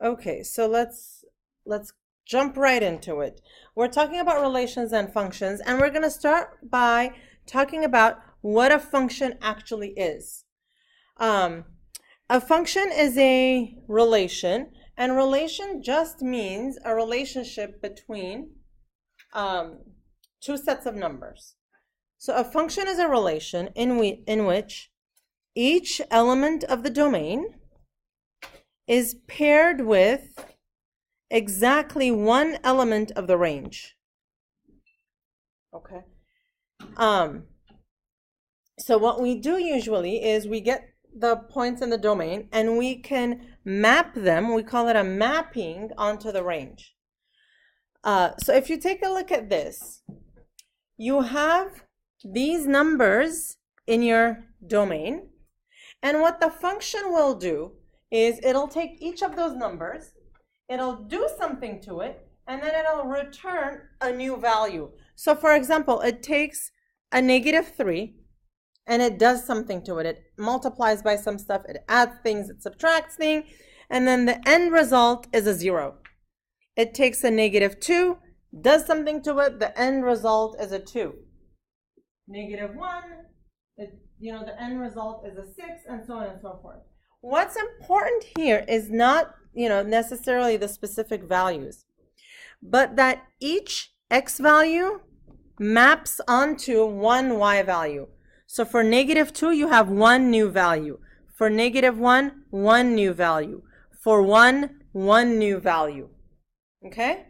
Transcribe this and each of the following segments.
Okay, so let's jump right into it. We're talking about relations and functions, and we're going to start by talking about what a function actually is. A function is a relation, and relation just means a relationship between two sets of numbers. So a function is a relation in which each element of the domain is paired with exactly one element of the range. Okay. So what we do usually is we get the points in the domain and we can map them. We call it a mapping onto the range. So if you take a look at this, you have these numbers in your domain, and what the function will do is it'll take each of those numbers, it'll do something to it, and then it'll return a new value. So for example, it takes a -3 and it does something to it. It multiplies by some stuff, it adds things, it subtracts things, and then the end result is a 0. It takes a -2, does something to it, the end result is a 2. -1, the end result is a 6, and so on and so forth. What's important here is not, necessarily the specific values, but that each x value maps onto one y value. So for -2, you have one new value. For -1, one new value. For 1, one new value. Okay?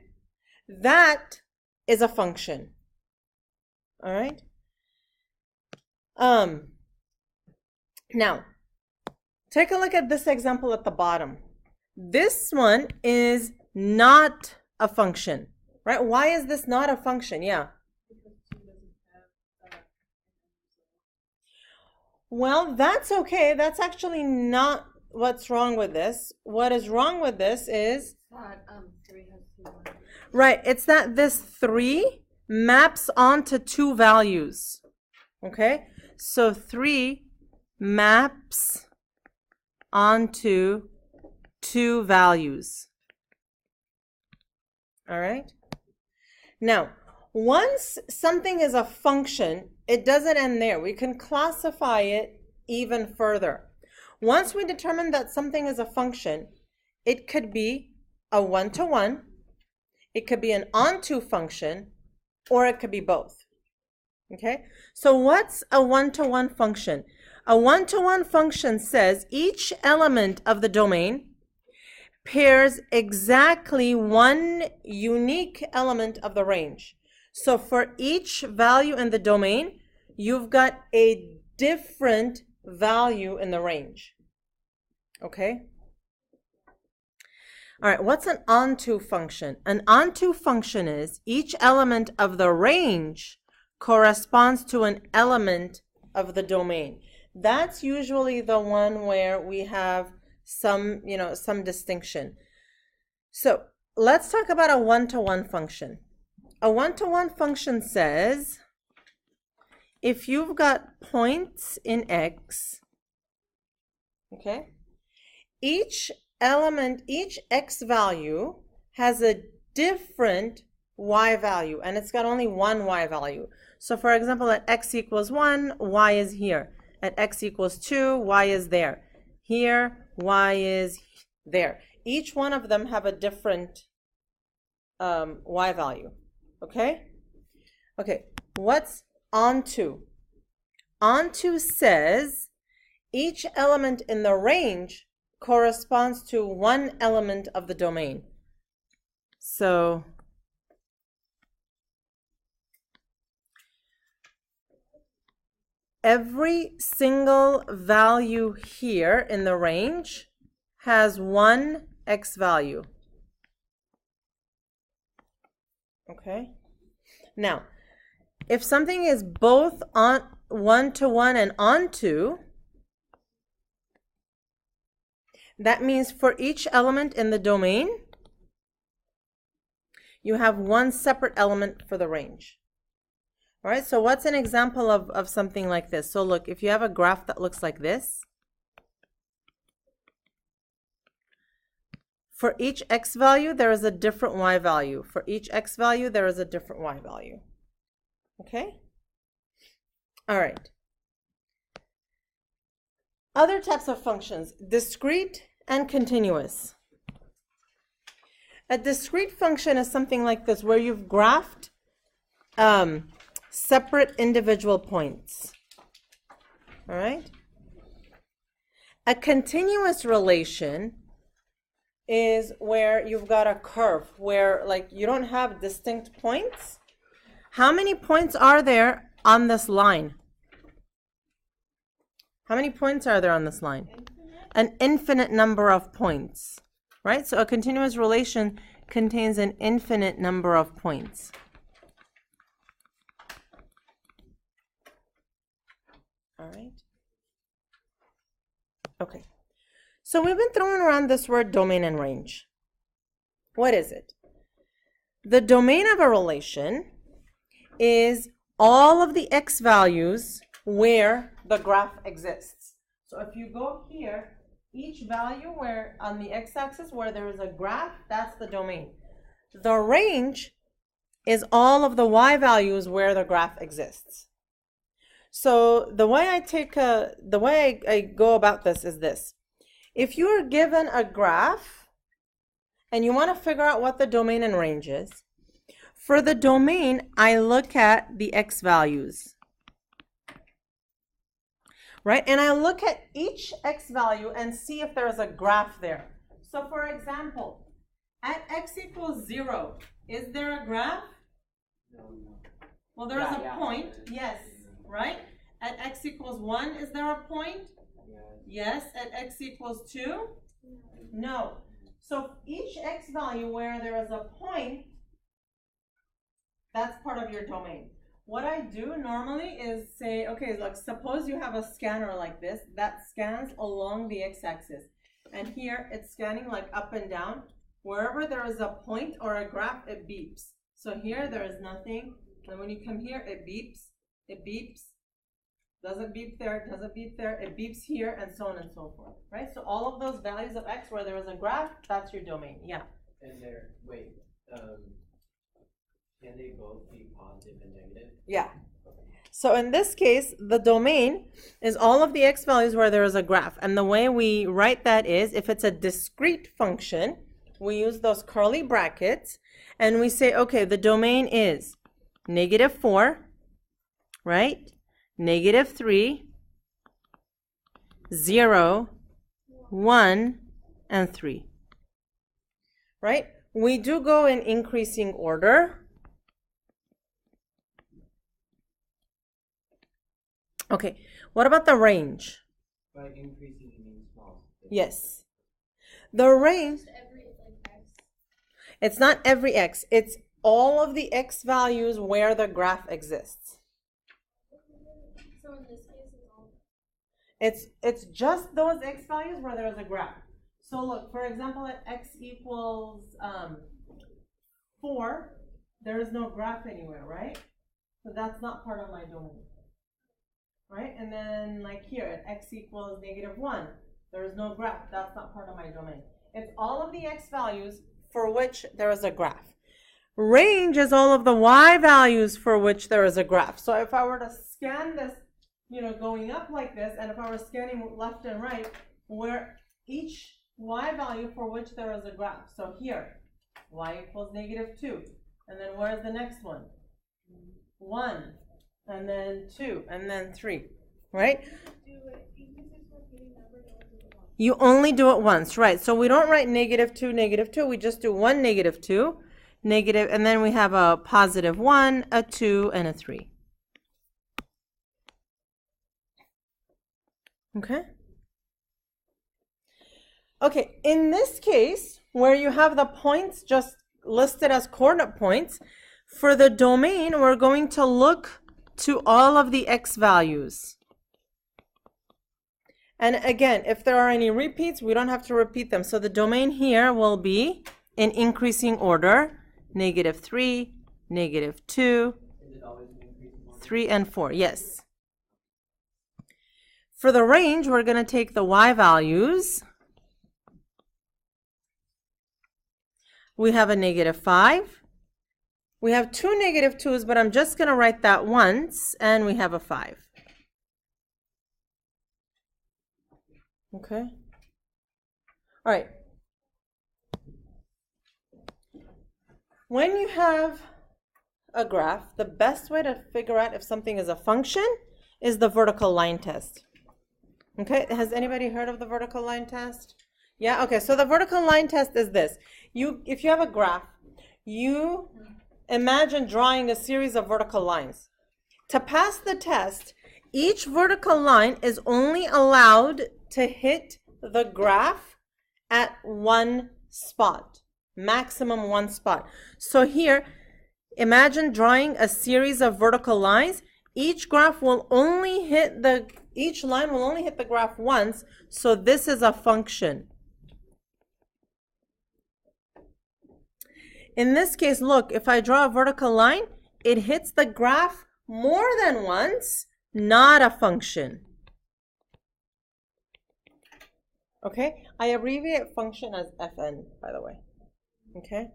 That is a function. All right? Now, take a look at this example at the bottom. This one is not a function, right? Why is this not a function? Yeah. Well, that's okay. That's actually not what's wrong with this. What is wrong with this is, right, it's that this 3 maps onto two values. Okay? So 3 maps onto two values. All right? Now, once something is a function, it doesn't end there. We can classify it even further. Once we determine that something is a function, it could be a one-to-one, it could be an onto function, or it could be both. Okay? So what's a one-to-one function? A one-to-one function says each element of the domain pairs exactly one unique element of the range. So for each value in the domain, you've got a different value in the range. Okay? All right, what's an onto function? An onto function is each element of the range corresponds to an element of the domain. That's usually the one where we have some distinction. So let's talk about a one-to-one function. A one-to-one function says if you've got points in X, okay, each element, each X value has a different Y value, and it's got only one Y value. So for example, at X equals 1, Y is here. At X equals 2, Y is there. Here, Y is there. Each one of them have a different Y value. Okay? Okay, what's onto? Onto says each element in the range corresponds to one element of the domain. So every single value here in the range has one X value. Okay? Now, if something is both on one-to-one and onto, that means for each element in the domain, you have one separate element for the range. All right, so what's an example of something like this? So look, if you have a graph that looks like this, For each x value, there is a different y value. For each x value, there is a different y value. Okay? All right. Other types of functions, discrete and continuous. A discrete function is something like this, where you've graphed separate individual points. All right? A continuous relation is where you've got a curve, where like you don't have distinct points. How many points are there on this line? How many points are there on this line? An infinite number of points, right? So a continuous relation contains an infinite number of points. All right. Okay. So we've been throwing around this word domain and range. What is it? The domain of a relation is all of the x values where the graph exists. So if you go here, each value where on the x-axis where there is a graph, that's the domain. The range is all of the y values where the graph exists. So the way I go about this is this. If you are given a graph and you want to figure out what the domain and range is, for the domain, I look at the x values. Right? And I look at each x value and see if there is a graph there. So for example, at x equals 0, is there a graph? No. Well, there is a point. Yes. Right? At x equals 1, is there a point? Yes. At x equals 2? No. So each x value where there is a point, that's part of your domain. What I do normally is say, okay, look, suppose you have a scanner like this that scans along the x-axis. And here it's scanning like up and down. Wherever there is a point or a graph, it beeps. So here there is nothing. And when you come here, it beeps. It beeps. Doesn't beep there, doesn't beep there. It beeps here, and so on and so forth. Right? So all of those values of x where there is a graph, that's your domain. Yeah. And there, wait. Can they both be positive and negative? Yeah. So in this case, the domain is all of the x values where there is a graph. And the way we write that is, if it's a discrete function, we use those curly brackets, and we say, okay, the domain is -4, right? -3, 0, 1, and 3. Right? We do go in increasing order. Okay, what about the range? By increasing, you mean small? Yes. The range, it's not every x, it's all of the x values where the graph exists. So in this case, it's all. It's just those x values where there is a graph. So look, for example, at x equals 4, there is no graph anywhere, right? So that's not part of my domain. Right? And then like here at x equals -1, there is no graph. That's not part of my domain. It's all of the x values for which there is a graph. Range is all of the y values for which there is a graph. So if I were to scan this, going up like this, and if I were scanning left and right, where each y value for which there is a graph. So here, y equals -2. And then where's the next one? 1. And then 2, and then 3, right? You only do it once, right? So we don't write -2, -2. We just do 1, -2, negative, and then we have a +1, a 2, and a 3. Okay? Okay, in this case, where you have the points just listed as coordinate points, for the domain, we're going to look to all of the x values. And again, if there are any repeats, we don't have to repeat them. So the domain here will be in increasing order, -3, -2, 3, and 4. Yes. For the range, we're going to take the y values. We have a -5. We have two -2's, but I'm just going to write that once, and we have a 5. Okay. All right. When you have a graph, the best way to figure out if something is a function is the vertical line test. Okay, has anybody heard of the vertical line test? Yeah, okay, so the vertical line test is this. If you have a graph, you imagine drawing a series of vertical lines. To pass the test, each vertical line is only allowed to hit the graph at one spot, maximum one spot. So here, imagine drawing a series of vertical lines. Each line will only hit the graph once, so this is a function. In this case, look, if I draw a vertical line, it hits the graph more than once, not a function. Okay, I abbreviate function as FN, by the way. Okay.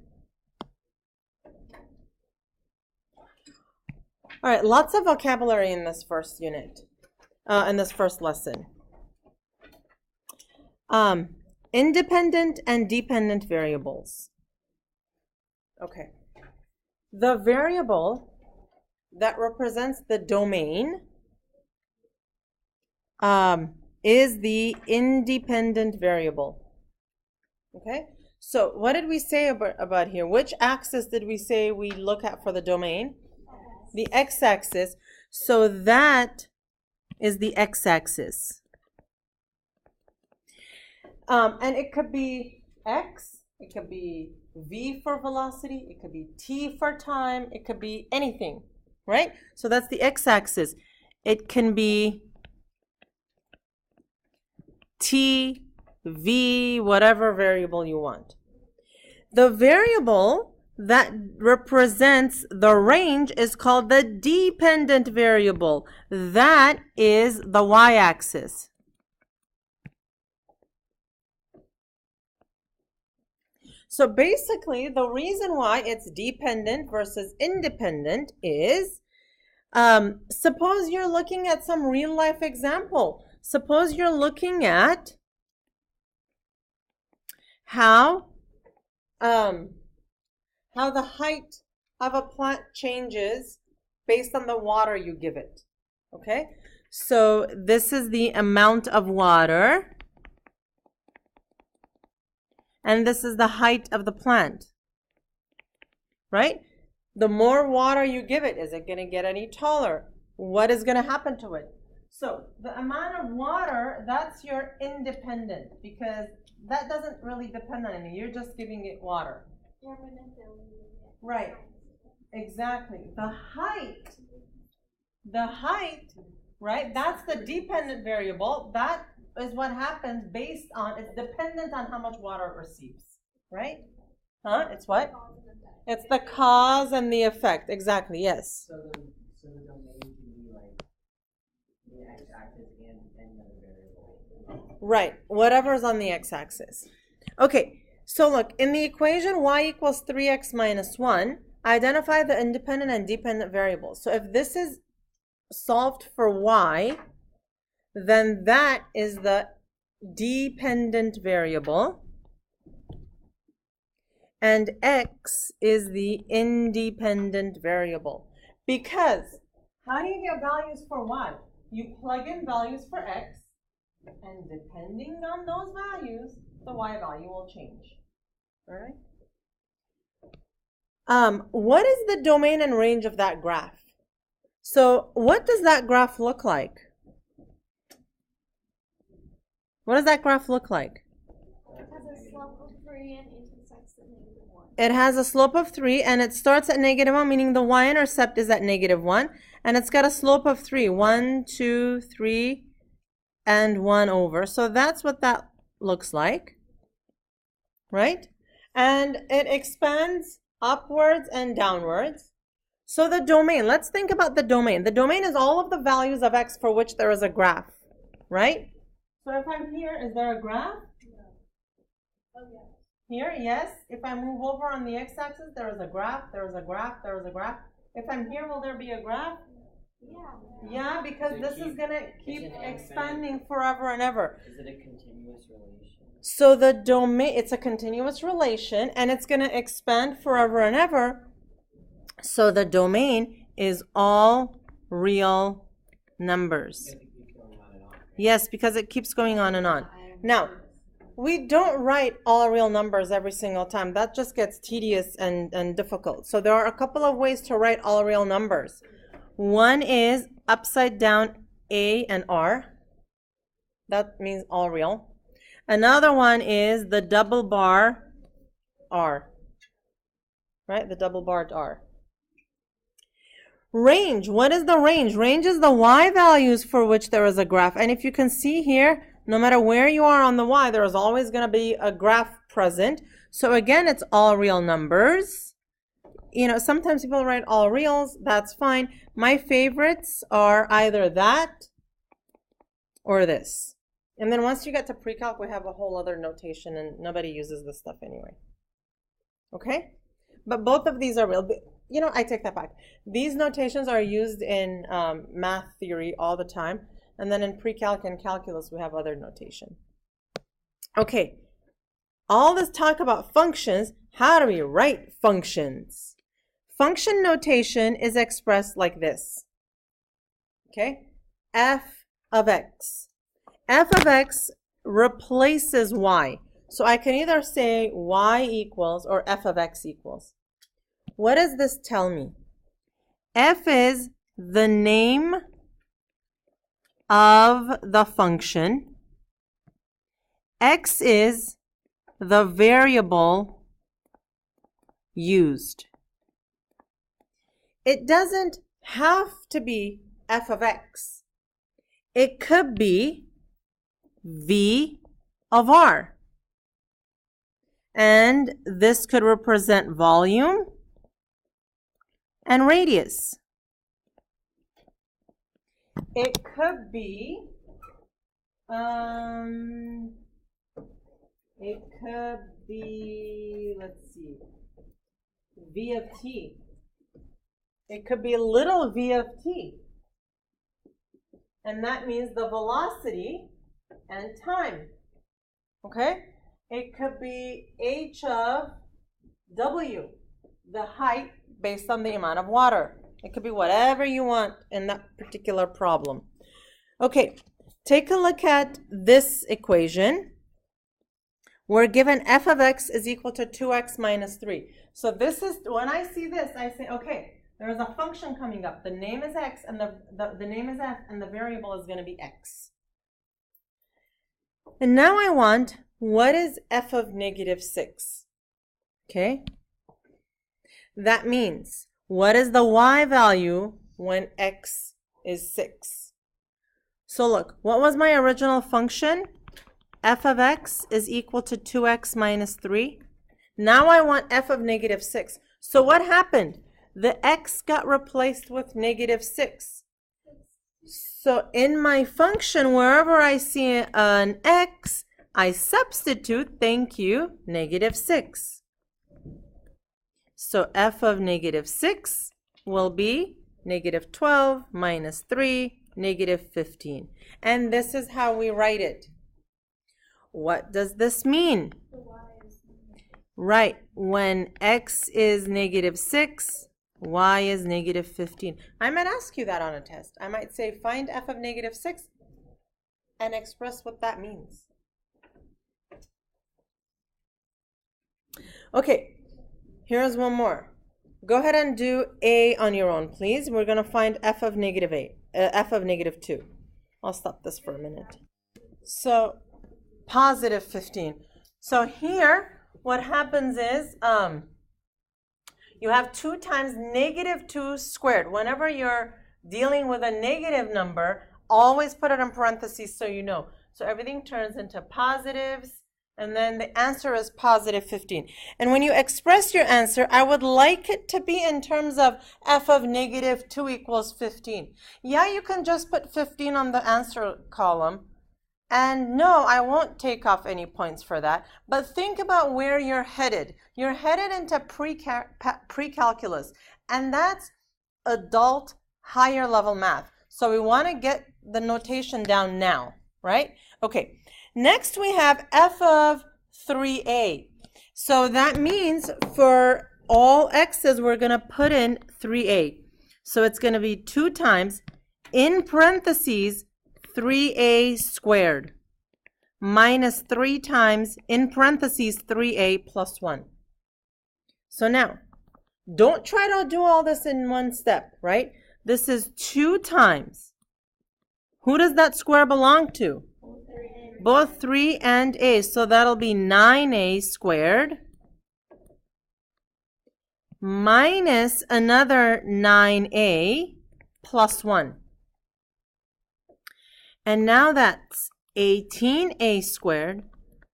All right, lots of vocabulary in this first unit, in this first lesson. Independent and dependent variables. Okay. The variable that represents the domain is the independent variable. Okay, so what did we say about here? Which axis did we say we look at for the domain? The x-axis. So that is the x-axis. And it could be x, it could be v for velocity, it could be t for time, it could be anything, right? So that's the x-axis. It can be t, v, whatever variable you want. The variable that represents the range is called the dependent variable. That is the y-axis. So basically, the reason why it's dependent versus independent is, suppose you're looking at some real-life example. Suppose you're looking at how the height of a plant changes based on the water you give it. Okay? So this is the amount of water, and this is the height of the plant, right? The more water you give it, is it going to get any taller? What is going to happen to it? So the amount of water, that's your independent, because that doesn't really depend on anything. You're just giving it water. Right, exactly. The height, right, that's the dependent variable. That is what happens based on, it's dependent on how much water it receives, right? Huh? It's what? It's the cause and the effect. Exactly, yes. So the domain can be like the x-axis and any other variable. Right, whatever's on the x-axis. Okay, so look, in the equation y equals 3x minus 1, identify the independent and dependent variables. So if this is solved for y, then that is the dependent variable, and x is the independent variable. Because how do you get values for y? You plug in values for x, and depending on those values, the y value will change. All right? What is the domain and range of that graph? So what does that graph look like? What does that graph look like? It has a slope of 3 and intersects at -1. It has a slope of 3 and it starts at -1, meaning the y-intercept is at -1, and it's got a slope of 3. 1, 2, 3, and 1 over. So that's what that looks like, right? And it expands upwards and downwards. So the domain, let's think about the domain. The domain is all of the values of x for which there is a graph, right? So if I'm here, is there a graph? Oh, yeah. Here, yes. If I move over on the x-axis, there is a graph, there is a graph, there is a graph. If I'm here, will there be a graph? Yeah. Yeah, because So this is gonna keep is it expanding forever and ever. Is it a continuous relation? So the domain, it's a continuous relation, and it's gonna expand forever and ever. So the domain is all real numbers. It keeps going on and on. Yes, because it keeps going on and on. Now, we don't write all real numbers every single time. That just gets tedious and difficult. So there are a couple of ways to write all real numbers. One is upside down A and R. That means all real. Another one is the double bar R. Right? The double barred R. Range. What is the range? Range is the y values for which there is a graph. And if you can see here, no matter where you are on the y, there is always going to be a graph present. So again, it's all real numbers. You know, sometimes people write all reals. That's fine. My favorites are either that or this. And then once you get to pre-calc, we have a whole other notation, and nobody uses this stuff anyway. Okay? But both of these are real. You know, I take that back. These notations are used in math theory all the time. And then in pre-calc and calculus, we have other notation. Okay. All this talk about functions, how do we write functions? Function notation is expressed like this. Okay? F of x. F of x replaces y. So I can either say y equals or f of x equals. What does this tell me? F is the name of the function. X is the variable used. It doesn't have to be f of x. It could be v of r. And this could represent volume and radius. It could be, let's see, v of t. It could be little v of t. And that means the velocity and time. Okay? It could be h of w, the height based on the amount of water. It could be whatever you want in that particular problem. Okay, take a look at this equation. We're given f of x is equal to 2x minus 3. So this is, when I see this, I say, okay, there is a function coming up. The name is x, and the name is f, and the variable is going to be x. And now I want, what is f of negative 6? Okay? That means, what is the y value when x is 6? So look, what was my original function? F of x is equal to 2x minus 3. Now I want f of negative 6. So what happened? The x got replaced with negative 6. So in my function, wherever I see an x, I substitute, thank you, negative 6. So f of negative 6 will be negative 12 minus 3, negative 15. And this is how we write it. What does this mean? Right, when x is negative 6, y is negative 15. I might ask you that on a test. I might say, find f of negative 6 and express what that means. Okay, here's one more. Go ahead and do A on your own, please. We're going to find f of negative 2. I'll stop this for a minute. So, positive 15. So here, what happens is, you have 2 times negative 2 squared. Whenever you're dealing with a negative number, always put it in parentheses so you know. So everything turns into positives, and then the answer is positive 15. And when you express your answer, I would like it to be in terms of f of negative 2 equals 15. Yeah, you can just put 15 on the answer column, And no, I won't take off any points for that. But think about where you're headed. You're headed into pre-calculus, and that's adult higher level math. So we want to get the notation down now, right? Okay, next we have f of 3a. So that means for all x's, we're going to put in 3a. So it's going to be 2 times, in parentheses, 3a squared minus 3 times, in parentheses, 3a plus 1. So now, don't try to do all this in one step, right? This is 2 times. Who does that square belong to? Both 3 and a. So that'll be 9a squared minus another 9a plus 1. And now that's 18a squared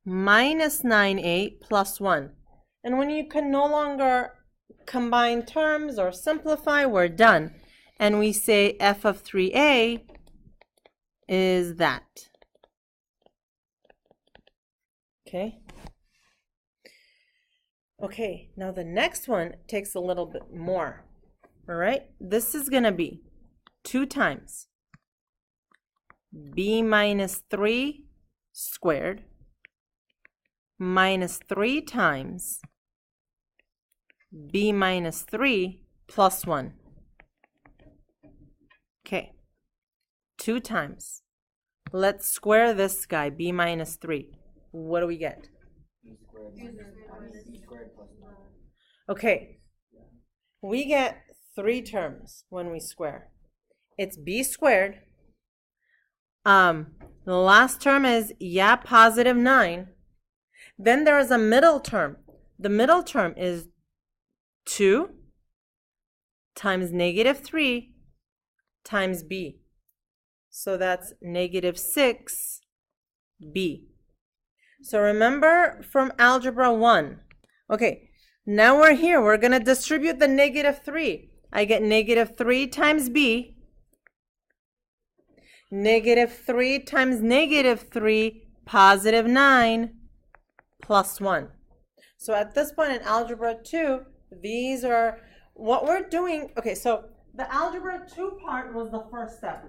minus 9a plus 1. And when you can no longer combine terms or simplify, we're done. And we say f of 3a is that. Okay. Okay, now the next one takes a little bit more. All right, this is going to be 2 times b minus 3 squared minus 3 times b minus 3 plus 1. Okay, 2 times. Let's square this guy, b minus 3. What do we get? Okay, we get 3 terms when we square. It's b squared. The last term is, positive 9. Then there is a middle term. The middle term is 2 times negative 3 times b. So that's negative 6b. So remember from algebra 1. Okay, now we're here. We're going to distribute the negative 3. I get negative 3 times b. Negative 3 times negative 3, positive 9, plus 1. So at this point in algebra 2, these are what we're doing. Okay, so the algebra 2 part was the first step.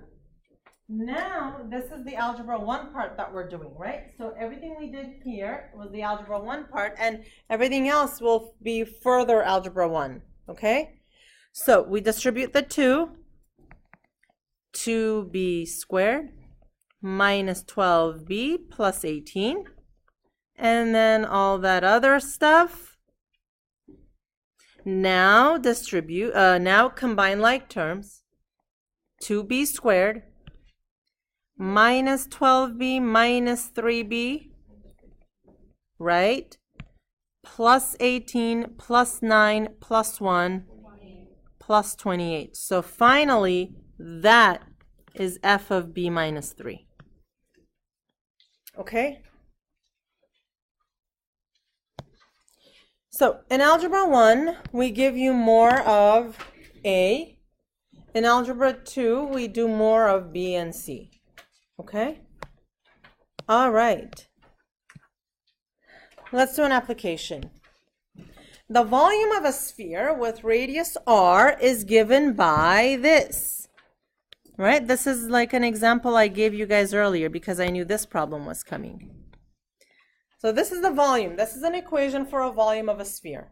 Now, this is the algebra 1 part that we're doing, right? So everything we did here was the algebra 1 part, and everything else will be further algebra 1, okay? So we distribute the 2b squared minus 12b plus 18, and then all that other stuff. Now now combine like terms. 2b squared minus 12b minus 3b, right? Plus 18 plus 9 plus 1 plus 28. So finally, that is f of b minus 3. Okay? So in algebra 1, we give you more of a. In algebra 2, we do more of b and c. Okay? All right. Let's do an application. The volume of a sphere with radius r is given by this. Right? This is like an example I gave you guys earlier because I knew this problem was coming. So this is the volume. This is an equation for a volume of a sphere.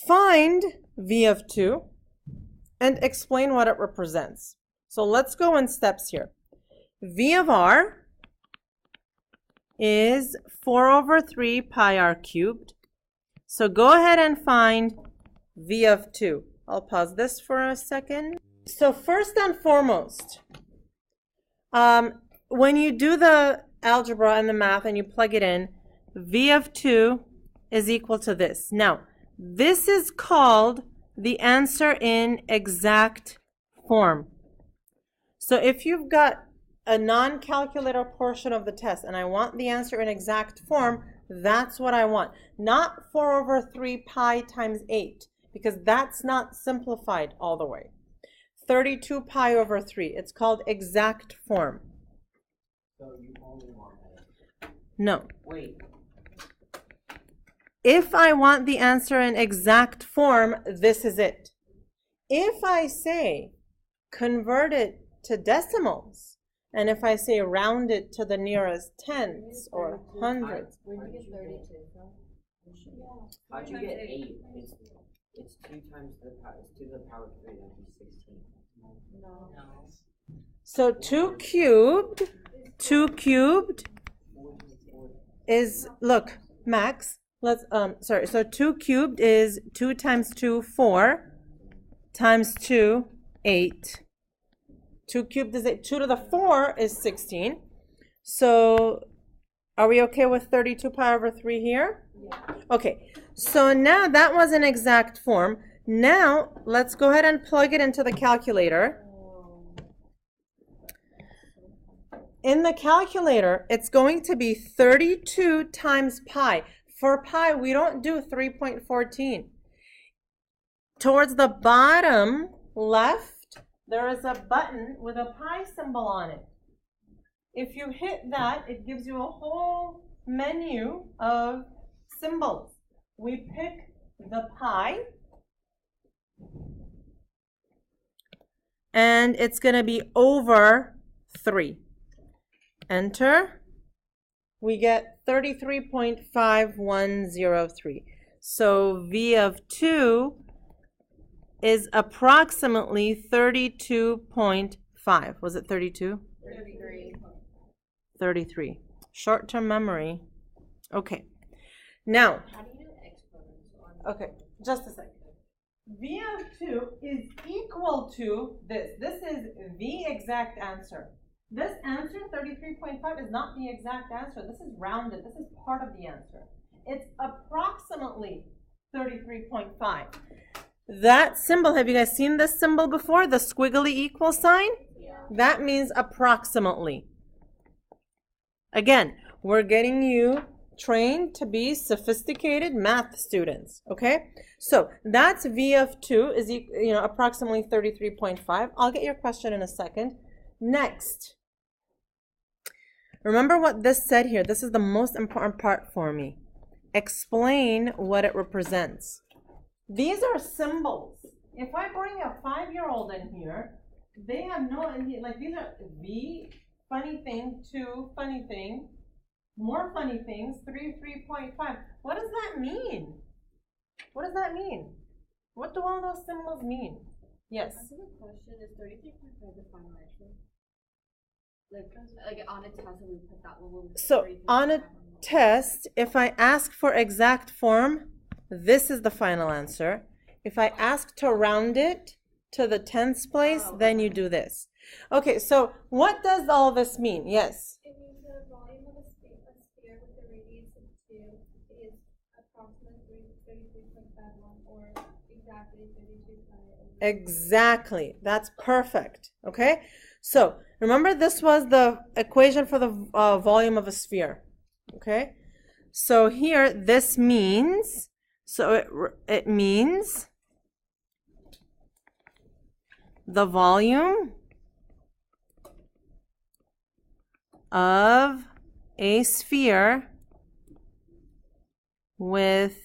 Find v of 2 and explain what it represents. So let's go in steps here. V of r is 4 over 3 pi r cubed. So go ahead and find v of 2. I'll pause this for a second. So first and foremost, when you do the algebra and the math and you plug it in, v of 2 is equal to this. Now, this is called the answer in exact form. So if you've got a non-calculator portion of the test and I want the answer in exact form, that's what I want. Not 4 over 3 pi times 8, because that's not simplified all the way. 32 pi over 3, it's called exact form. So you only want that. No. Wait. If I want the answer in exact form, this is it. If I say convert it to decimals, and if I say round it to the nearest tenths or hundreds. Where did you get 32 from? How'd you get 8? It's 2 times the power. It's 2 to the power of 3. That'd be 16. No. So 2 cubed is, look, Max, let's, sorry, so 2 cubed is 2 times 2, 4, times 2, 8. 2 cubed is 8. 2 to the 4 is 16. So are we okay with 32 pi over 3 here? Yeah. Okay, so now that was an exact form. Now let's go ahead and plug it into the calculator. In the calculator, it's going to be 32 times pi. For pi, we don't do 3.14. Towards the bottom left, there is a button with a pi symbol on it. If you hit that, it gives you a whole menu of symbols. We pick the pi, and it's going to be over 3. Enter. We get 33.5103. So V of 2 is approximately 32.5. Was it 32? 33. 33. Short-term memory. Okay. Now, How do you do exponents on? okay, just a second. V of 2 is equal to this. This is the exact answer. This answer, 33.5, is not the exact answer. This is rounded. This is part of the answer. It's approximately 33.5. That symbol, have you guys seen this symbol before? The squiggly equal sign? Yeah. That means approximately. Again, we're getting you trained to be sophisticated math students, okay? So that's V of 2 is approximately 33.5. I'll get your question in a second. Next, remember what this said here. This is the most important part for me. Explain what it represents. These are symbols. If I bring a 5-year-old in here, they have no idea. Like, these are V, funny thing, 2, funny thing, more funny things, 3, 3.5. What does that mean? What does that mean? What do all those symbols mean? Yes. I have a question. Is 33.5 the final answer? Like on a test, we put that one. So on a test, if I ask for exact form, this is the final answer. If I ask to round it to the tenths place, then you do this. Okay, so what does all this mean? Yes. It means the volume of a sphere with a radius of 2 is approximately 33.51 or exactly 32 pi. Exactly. That's perfect. Okay? So remember, this was the equation for the volume of a sphere. Okay? So here, this means, it means the volume of a sphere with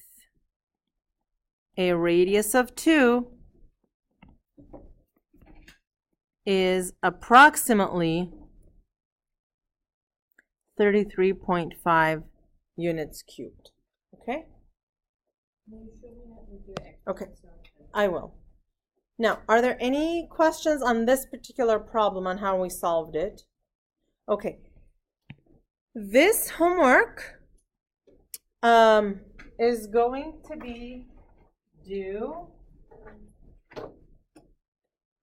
a radius of 2 is approximately 33.5 units cubed. Okay? Okay, I will. Now, are there any questions on this particular problem on how we solved it? Okay. This homework is going to be due,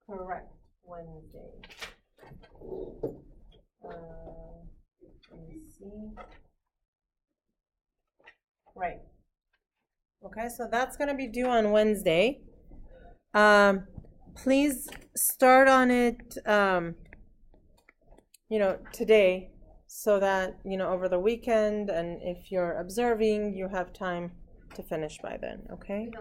correct, Wednesday. Let me see. Right. Okay, so that's going to be due on Wednesday. Please start on it, today, so that, over the weekend, and if you're observing, you have time to finish by then, okay?